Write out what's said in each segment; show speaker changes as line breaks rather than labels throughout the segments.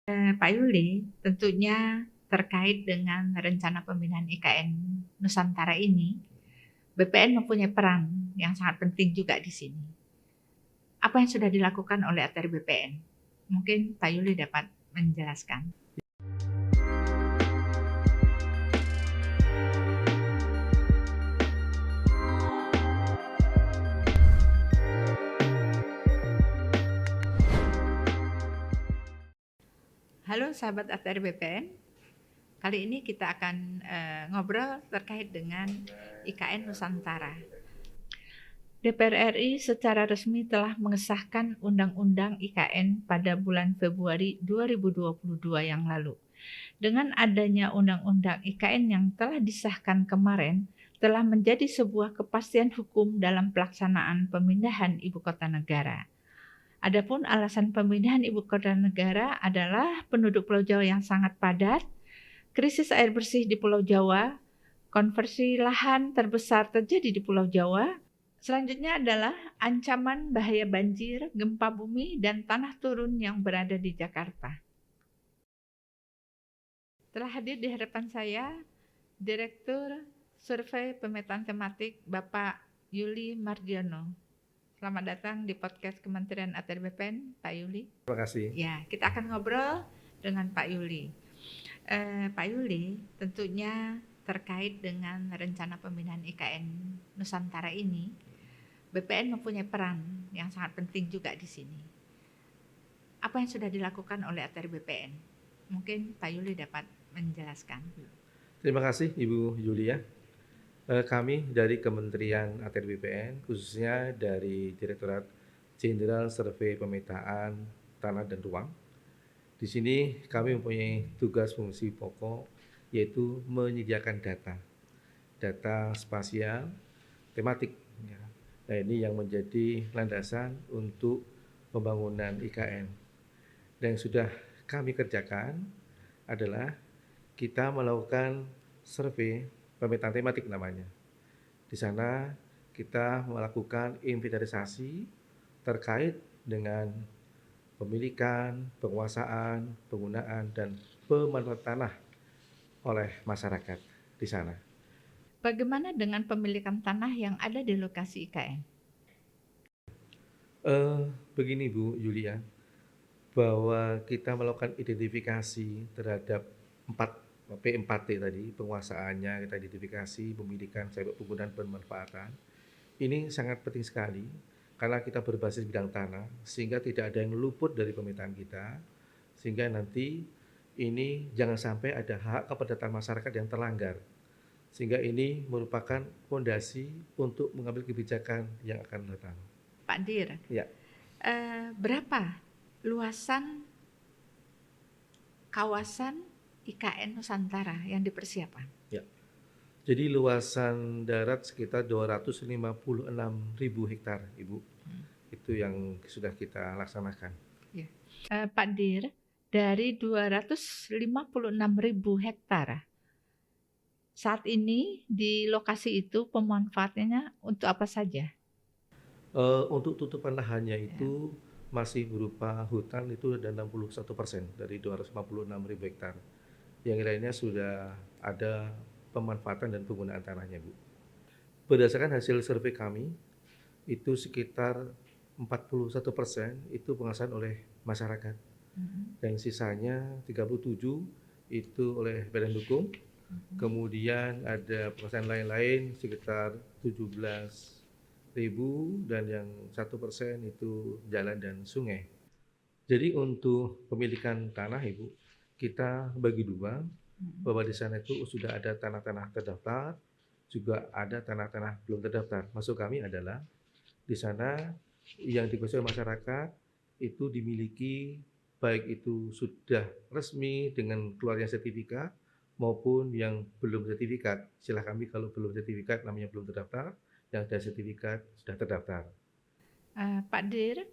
Pak Yuli, tentunya terkait dengan rencana pemindahan IKN Nusantara ini, BPN mempunyai peran yang sangat penting juga di sini. Apa yang sudah dilakukan oleh ATR BPN? Mungkin Pak Yuli dapat menjelaskan. Halo sahabat ATR BPN, kali ini kita akan ngobrol terkait dengan IKN Nusantara. DPR RI secara resmi telah mengesahkan Undang-Undang IKN pada bulan Februari 2022 yang lalu. Dengan adanya Undang-Undang IKN yang telah disahkan kemarin, telah menjadi sebuah kepastian hukum dalam pelaksanaan pemindahan ibu kota negara. Adapun alasan pemindahan ibu kota negara adalah penduduk Pulau Jawa yang sangat padat, krisis air bersih di Pulau Jawa, konversi lahan terbesar terjadi di Pulau Jawa. Selanjutnya adalah ancaman bahaya banjir, gempa bumi, dan tanah turun yang berada di Jakarta. Telah hadir di hadapan saya Direktur Survei Pemetaan Tematik Bapak Yuli Mardiono. Selamat datang di podcast Kementerian ATR BPN, Pak Yuli.
Terima kasih.
Ya, kita akan ngobrol dengan Pak Yuli. Pak Yuli, tentunya terkait dengan rencana pemindahan IKN Nusantara ini, BPN mempunyai peran yang sangat penting juga di sini. Apa yang sudah dilakukan oleh ATR BPN? Mungkin Pak Yuli dapat menjelaskan.
Terima kasih Ibu Yulia. Kami dari Kementerian ATR BPN, khususnya dari Direktorat Jenderal Survei Pemetaan Tanah dan Ruang. Di sini kami mempunyai tugas fungsi pokok, yaitu menyediakan data spasial, tematik. Nah, ini yang menjadi landasan untuk pembangunan IKN. Dan yang sudah kami kerjakan adalah kita melakukan survei pemetaan tematik namanya. Di sana kita melakukan inventarisasi terkait dengan pemilikan, penguasaan, penggunaan, dan pemanfaatan tanah oleh masyarakat di sana.
Bagaimana dengan pemilikan tanah yang ada di lokasi IKN?
Begini Bu Yulia, bahwa kita melakukan identifikasi terhadap P4T tadi, penguasaannya kita identifikasi, pemilikan, sampai penggunaan pemanfaatan. Ini sangat penting sekali karena kita berbasis bidang tanah, sehingga tidak ada yang luput dari pemetaan kita, sehingga nanti ini jangan sampai ada hak kepedataan masyarakat yang terlanggar. Sehingga ini merupakan fondasi untuk mengambil kebijakan yang akan datang.
Pak Dir,
Ya.
Berapa luasan kawasan IKN Nusantara yang dipersiapkan?
Ya. Jadi luasan darat sekitar 256.000 hektar, Ibu. Itu yang sudah kita laksanakan.
Ya. Pak Dir, dari 256.000 hektar, saat ini di lokasi itu pemanfaatannya untuk apa saja?
Untuk tutupan lahannya itu masih berupa hutan, itu ada 61% dari 256.000 hektar. Yang lainnya sudah ada pemanfaatan dan penggunaan tanahnya, Bu. Berdasarkan hasil survei kami, itu sekitar 41% itu penguasaan oleh masyarakat. Dan sisanya 37 itu oleh badan hukum. Kemudian ada penguasaan lain-lain sekitar 17.000, dan yang 1% itu jalan dan sungai. Jadi untuk pemilikan tanah, Ibu, kita bagi dua, bahwa di sana itu sudah ada tanah-tanah terdaftar, juga ada tanah-tanah belum terdaftar. Maksud kami adalah di sana yang dikuasai masyarakat itu dimiliki, baik itu sudah resmi dengan keluarnya sertifikat maupun yang belum sertifikat. Istilah kami kalau belum sertifikat namanya belum terdaftar, yang ada sertifikat sudah terdaftar.
Pak Dir,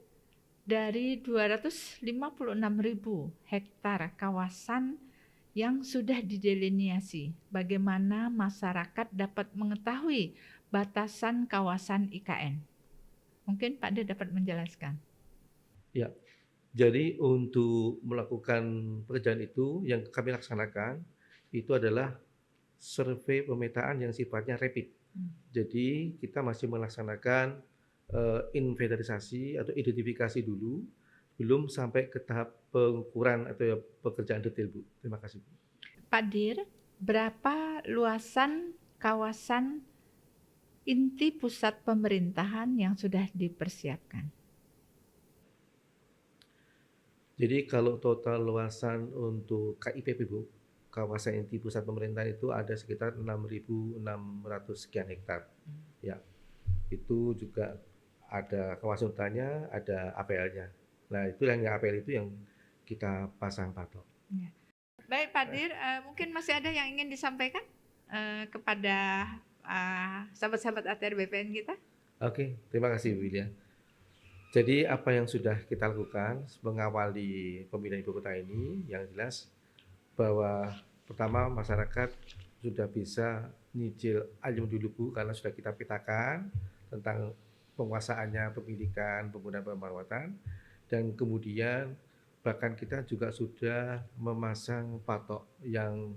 dari 256.000 hektar kawasan yang sudah didelineasi, bagaimana masyarakat dapat mengetahui batasan kawasan IKN? Mungkin Pak Dir dapat menjelaskan.
Ya, Jadi untuk melakukan pekerjaan itu yang kami laksanakan itu adalah survei pemetaan yang sifatnya rapid. Jadi kita masih melaksanakan inventarisasi atau identifikasi dulu, belum sampai ke tahap pengukuran atau ya pekerjaan detail, Bu. Terima kasih, Bu.
Pak Dir, berapa luasan kawasan inti pusat pemerintahan yang sudah dipersiapkan?
Jadi kalau total luasan untuk KIPP, Bu, kawasan inti pusat pemerintahan itu ada sekitar 6.600 sekian hektar. Ya, itu juga ada kawasan hutannya, ada APL-nya. Nah, itu yang APL itu yang kita pasang patok.
Ya. Baik Pak Dir, mungkin masih ada yang ingin disampaikan kepada sahabat-sahabat ATR BPN kita?
Oke, terima kasih Bu Wilya. Jadi apa yang sudah kita lakukan mengawali pemindahan ibu kota ini, yang jelas bahwa pertama masyarakat sudah bisa nyicil ayam dulu Bu, karena sudah kita petakan tentang penguasaannya, pendidikan, penggunaan perawatan, dan kemudian bahkan kita juga sudah memasang patok yang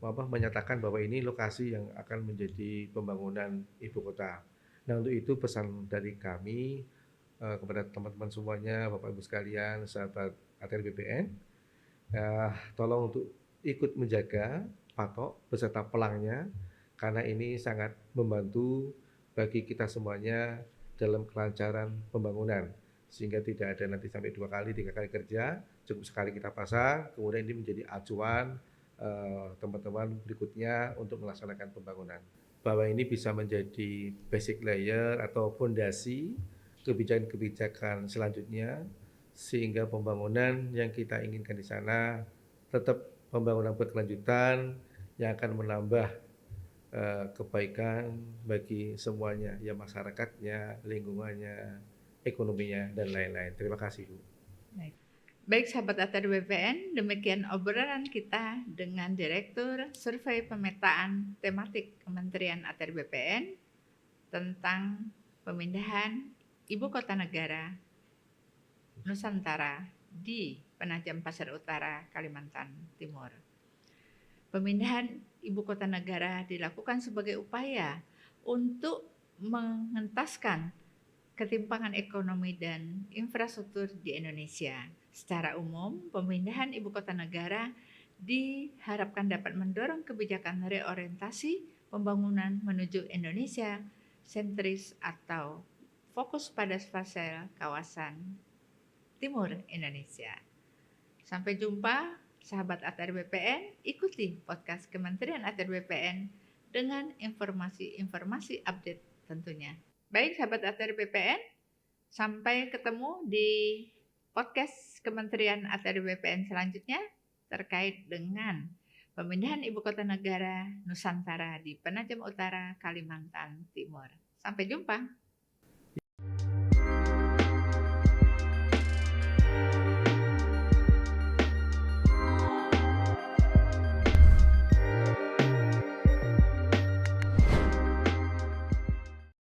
menyatakan bahwa ini lokasi yang akan menjadi pembangunan ibu kota. Nah, untuk itu pesan dari kami kepada teman-teman semuanya, Bapak Ibu sekalian, sahabat ATR BPN, tolong untuk ikut menjaga patok beserta pelangnya, karena ini sangat membantu bagi kita semuanya dalam kelancaran pembangunan, sehingga tidak ada nanti sampai 2 kali, 3 kali kerja, cukup sekali kita pasang, kemudian ini menjadi acuan teman-teman berikutnya untuk melaksanakan pembangunan. Bahwa ini bisa menjadi basic layer atau fondasi kebijakan-kebijakan selanjutnya, sehingga pembangunan yang kita inginkan di sana tetap pembangunan berkelanjutan yang akan menambah kebaikan bagi semuanya, ya masyarakatnya, lingkungannya, ekonominya, dan lain-lain. Terima kasih, Bu.
Baik sahabat ATR BPN, demikian obrolan kita dengan Direktur Survei Pemetaan Tematik Kementerian ATR BPN tentang pemindahan Ibu Kota Negara Nusantara di Penajam Pasir Utara, Kalimantan Timur. Pemindahan Ibu Kota Negara dilakukan sebagai upaya untuk mengentaskan ketimpangan ekonomi dan infrastruktur di Indonesia. Secara umum, pemindahan ibu kota negara diharapkan dapat mendorong kebijakan reorientasi pembangunan menuju Indonesia sentris atau fokus pada spasial kawasan timur Indonesia. Sampai jumpa sahabat ATR BPN, ikuti podcast Kementerian ATR BPN dengan informasi-informasi update tentunya. Baik sahabat ATR BPN, sampai ketemu di podcast Kementerian ATR BPN selanjutnya terkait dengan pemindahan ibu kota negara Nusantara di Penajam Utara, Kalimantan Timur. Sampai jumpa.